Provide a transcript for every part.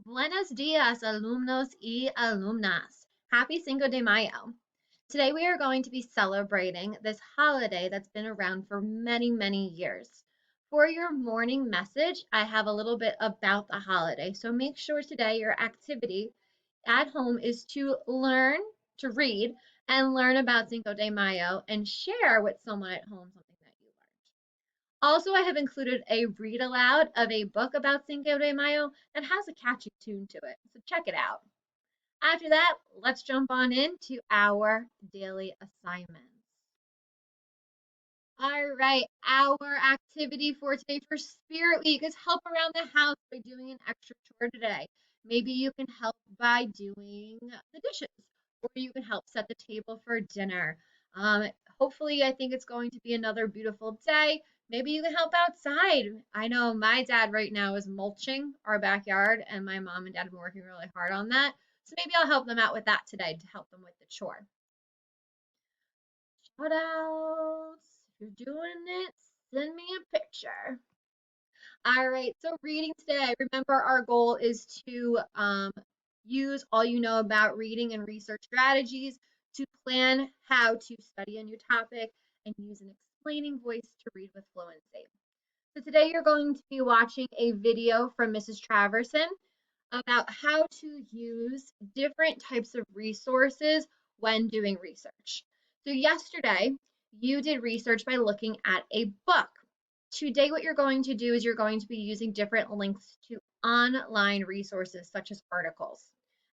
Buenos dias, alumnos y alumnas. Happy Cinco de Mayo. Today we are going to be celebrating this holiday that's been around for many, many years. For your morning message, I have a little bit about the holiday. So make sure today your activity at home is to learn to read and learn about Cinco de Mayo and share with someone at home something that you learned. Also, I have included a read aloud of a book about Cinco de Mayo that has a catchy tune to it, so check it out. After that, let's jump on into our daily assignments. All right, our activity for today for Spirit Week is help around the house by doing an extra chore today. Maybe you can help by doing the dishes, or you can help set the table for dinner. Um, Hopefully, I think it's going to be another beautiful day. Maybe you can help outside. I know my dad right now is mulching our backyard, and my mom and dad have been working really hard on that. So maybe I'll help them out with that today to help them with the chore. Shout outs. If you're doing it, send me a picture. All right, so reading today. Remember, our goal is to use all you know about reading and research strategies to plan how to study a new topic and use an explaining voice to read with fluency. So today you're going to be watching a video from Mrs. Traverson about how to use different types of resources when doing research. So yesterday, you did research by looking at a book. Today, what you're going to do is you're going to be using different links to online resources such as articles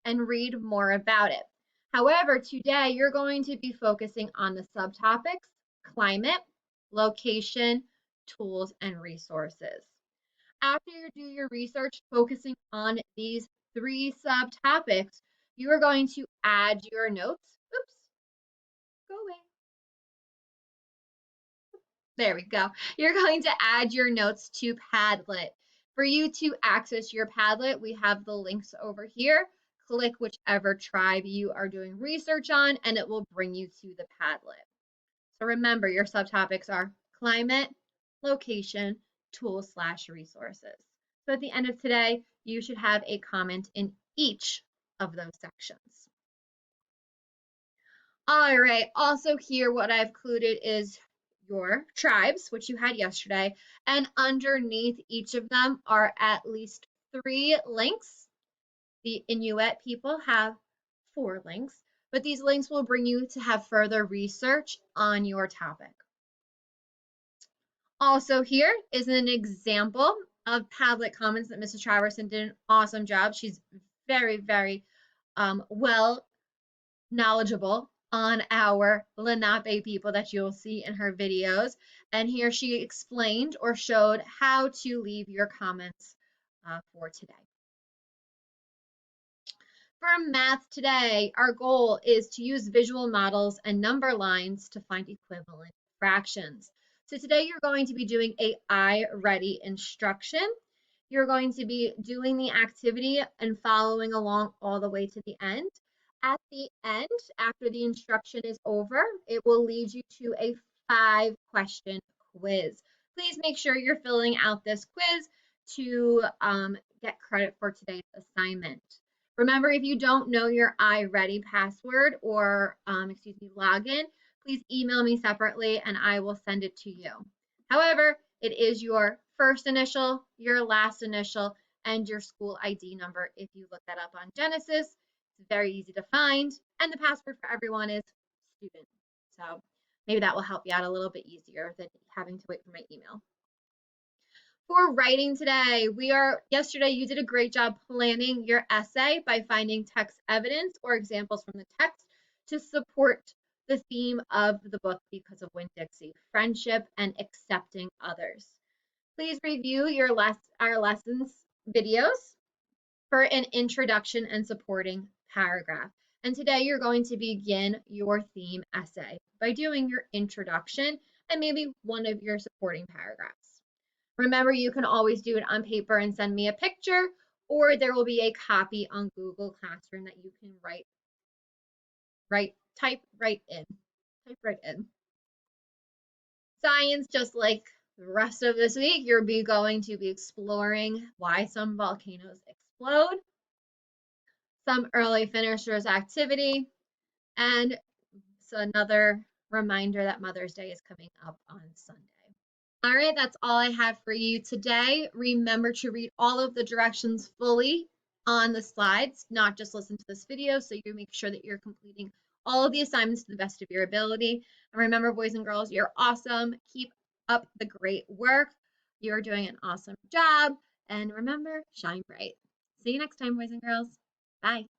and read more about it. However, today you're going to be focusing on the subtopics, climate, location, tools, and resources. After you do your research focusing on these three subtopics, you are going to add your notes. Oops, go away. There we go. You're going to add your notes to Padlet. For you to access your Padlet, we have the links over here. Click whichever tribe you are doing research on, and it will bring you to the Padlet. So remember, your subtopics are climate, location, tools/resources. So at the end of today, you should have a comment in each of those sections. All right, also here what I've included is your tribes, which you had yesterday, and underneath each of them are at least 3 links. The Inuit people have 4 links, but these links will bring you to have further research on your topic. Also here is an example of Padlet comments that Mrs. Traverson did an awesome job. She's very, very well knowledgeable on our Lenape people that you'll see in her videos. And here she explained or showed how to leave your comments for today. For math today, our goal is to use visual models and number lines to find equivalent fractions. So today you're going to be doing a I ready instruction. You're going to be doing the activity and following along all the way to the end. At the end, after the instruction is over, it will lead you to a 5-question quiz. Please make sure you're filling out this quiz to get credit for today's assignment. Remember, if you don't know your iReady password or, login, please email me separately and I will send it to you. However, it is your first initial, your last initial, and your school ID number if you look that up on Genesis. It's very easy to find, and the password for everyone is student. So maybe that will help you out a little bit easier than having to wait for my email. For writing today, yesterday you did a great job planning your essay by finding text evidence or examples from the text to support the theme of the book Because of Winn-Dixie, friendship and accepting others. Please review our lessons videos for an introduction and supporting paragraph. And today you're going to begin your theme essay by doing your introduction and maybe one of your supporting paragraphs. Remember, you can always do it on paper and send me a picture, or there will be a copy on Google Classroom that you can type right in. Science, just like the rest of this week, you'll be going to be exploring why some volcanoes explode, some early finishers activity, and so another reminder that Mother's Day is coming up on Sunday. All right, that's all I have for you today. Remember to read all of the directions fully on the slides, not just listen to this video, so you make sure that you're completing all of the assignments to the best of your ability. And remember, boys and girls, you're awesome. Keep up the great work. You're doing an awesome job. And remember, shine bright. See you next time, boys and girls. Bye.